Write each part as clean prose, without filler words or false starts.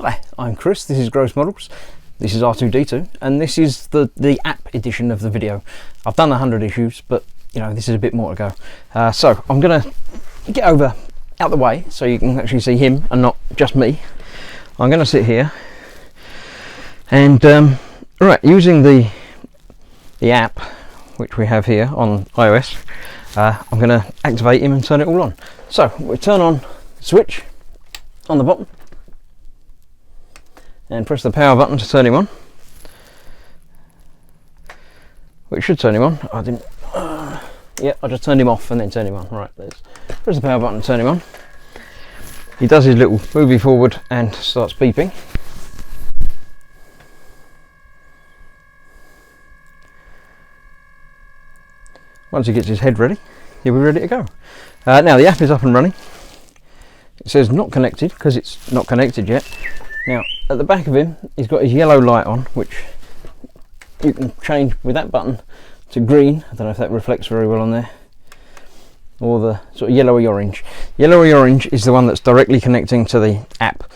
Hi, I'm Chris, this is Gross Models, this is R2D2, and this is the app edition of the video. I've done 100 issues, but you know, this is a bit more to go. So I'm going to get out the way so you can actually see him and not just me. I'm going to sit here and right, using the app which we have here on iOS, I'm going to activate him and turn it all on. So we turn on the switch on the bottom and press the power button to turn him on. Which should turn him on. I didn't. Yeah, I just turned him off and then turned him on. Right, let's press the power button to turn him on. He does his little movie forward and starts beeping. Once he gets his head ready, he'll be ready to go. Now the app is up and running. It says not connected because it's not connected yet. Now at the back of him, he's got his yellow light on, which you can change with that button to green. I don't know if that reflects very well on there, or the sort of yellowy orange. Yellowy orange is the one that's directly connecting to the app.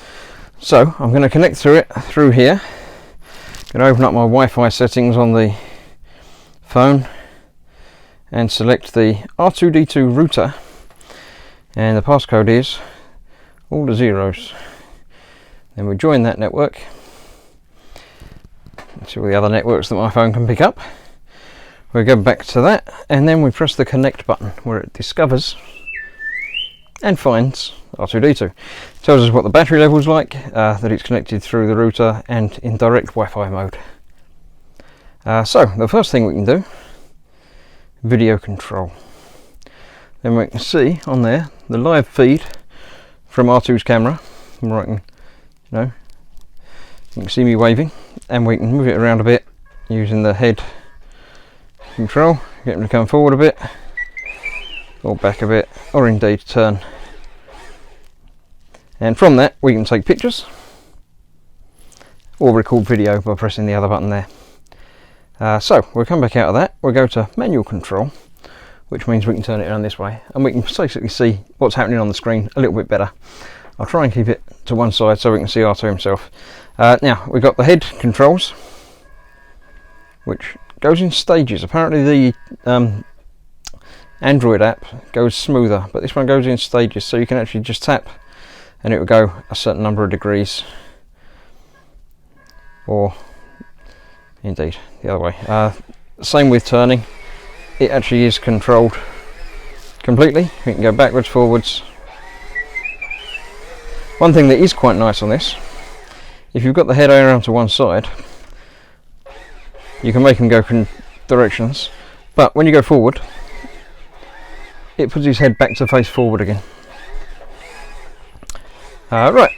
So I'm going to connect through here. I'm going to open up my Wi-Fi settings on the phone and select the R2D2 router, and the passcode is all the zeros. Then we join that network. Let's see all the other networks that my phone can pick up. We go back to that, and then we press the connect button where it discovers and finds R2D2. It tells us what the battery level is like, that it's connected through the router and in direct Wi-Fi mode. So the first thing we can do, video control. Then we can see on there the live feed from R2's camera. Right, you know, you can see me waving, and we can move it around a bit using the head control, get him to come forward a bit or back a bit, or indeed turn. And from that we can take pictures or record video by pressing the other button there. So we'll come back out of that, we'll go to manual control, which means we can turn it around this way and we can basically see what's happening on the screen a little bit better. I'll try and keep it to one side so we can see R2 himself. Now we've got the head controls, which goes in stages. Apparently the Android app goes smoother, but this one goes in stages, so you can actually just tap and it will go a certain number of degrees, or indeed the other way. Same with turning, it actually is controlled completely. We can go backwards, forwards. One thing that is quite nice on this, if you've got the head around to one side, you can make him go directions, but when you go forward, it puts his head back to face forward again. Right,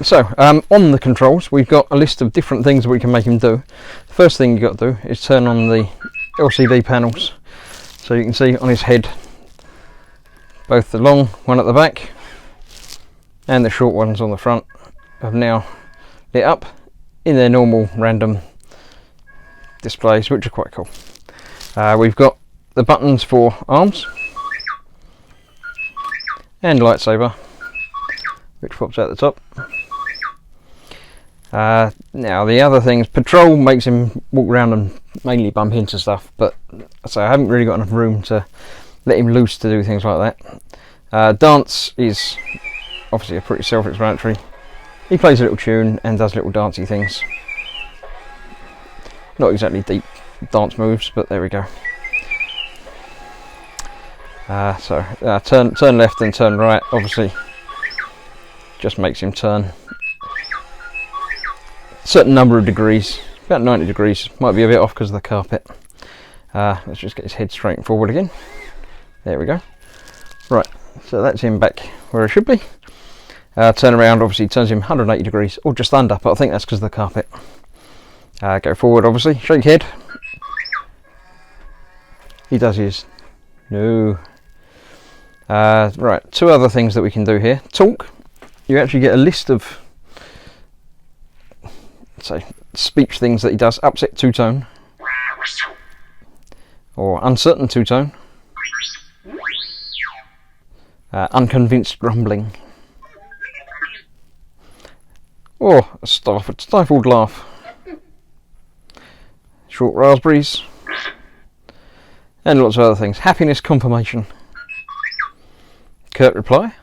so on the controls we've got a list of different things we can make him do. The first thing you've got to do is turn on the LCD panels, so you can see on his head both the long one at the back and the short ones on the front have now lit up in their normal random displays, which are quite cool. We've got the buttons for arms and lightsaber, which pops out the top. Now the other things, patrol makes him walk around and mainly bump into stuff, but so I haven't really got enough room to let him loose to do things like that. Dance is obviously a pretty self-explanatory. He plays a little tune and does little dancey things. Not exactly deep dance moves, but there we go. Turn left and turn right, obviously just makes him turn a certain number of degrees, about 90 degrees, might be a bit off because of the carpet. Let's just get his head straight and forward again. There we go. Right, so that's him back where it should be. Turn around, obviously turns him 180 degrees, or just under, but I think that's because of the carpet. Go forward, obviously, shake head. He does his no. Right, two other things that we can do here. Talk, you actually get a list of, say, speech things that he does. Upset two-tone, or uncertain two-tone, unconvinced grumbling, Oh, a stifled laugh. Short raspberries. And lots of other things. Happiness confirmation. Curt reply.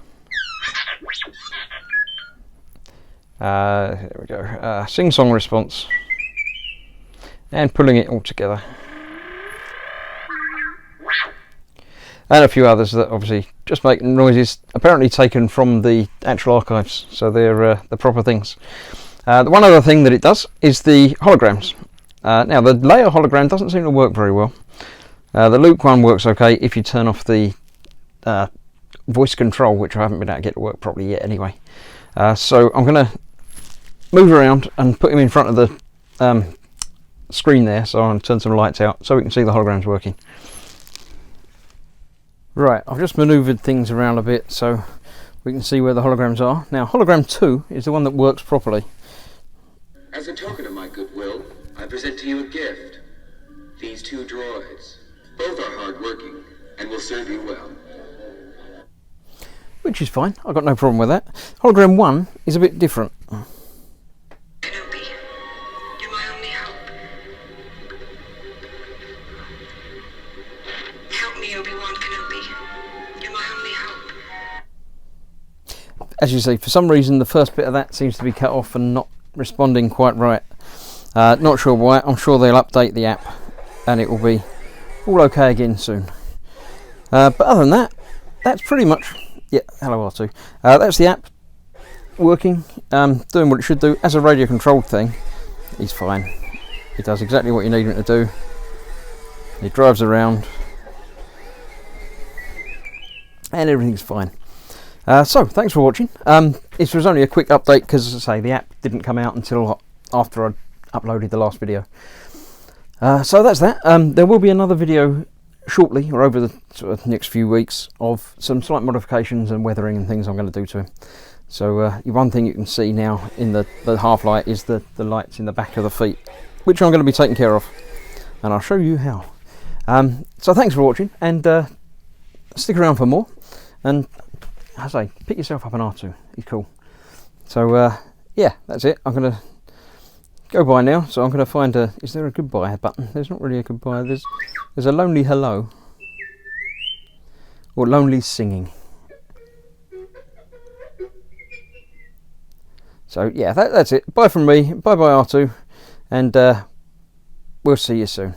There we go. Sing-song response. And pulling it all together. And a few others that obviously just make noises, apparently taken from the actual archives, so they're the proper things. The one other thing that it does is the holograms. Now the layer hologram doesn't seem to work very well. The Luke one works okay if you turn off the voice control, which I haven't been able to get to work properly yet anyway. So I'm going to move around and put him in front of the screen there, so I'll turn some lights out so we can see the holograms working. Right, I've just manoeuvred things around a bit so we can see where the holograms are. Now, hologram 2 is the one that works properly. As a token of my goodwill, I present to you a gift. These 2 droids. Both are hard-working and will serve you well. Which is fine, I've got no problem with that. Hologram 1 is a bit different. Kenobi, you're my only hope. Help me, Obi-Wan Kenobi. You're my only hope. As you see, for some reason the first bit of that seems to be cut off and not responding quite right. Not sure why. I'm sure they'll update the app and it will be all okay again soon. But other than that, that's pretty much... Yeah, hello R2. That's the app working, doing what it should do. As a radio controlled thing, he's fine. It does exactly what you need him to do. He drives around and everything's fine. So thanks for watching. This was only a quick update because, as I say, the app didn't come out until after I uploaded the last video. So that's that. There will be another video shortly, or over the sort of next few weeks, of some slight modifications and weathering and things I'm going to do to him. So one thing you can see now in the half light is the lights in the back of the feet, which I'm going to be taking care of, and I'll show you how. So thanks for watching, and stick around for more, and as I say, pick yourself up an R2, he's cool. So yeah, that's it. I'm going to go by now, so I'm going to find a... Is there a goodbye button? There's not really a goodbye. There's a lonely hello, or lonely singing. So yeah, that's it. Bye from me. Bye bye R2, and we'll see you soon.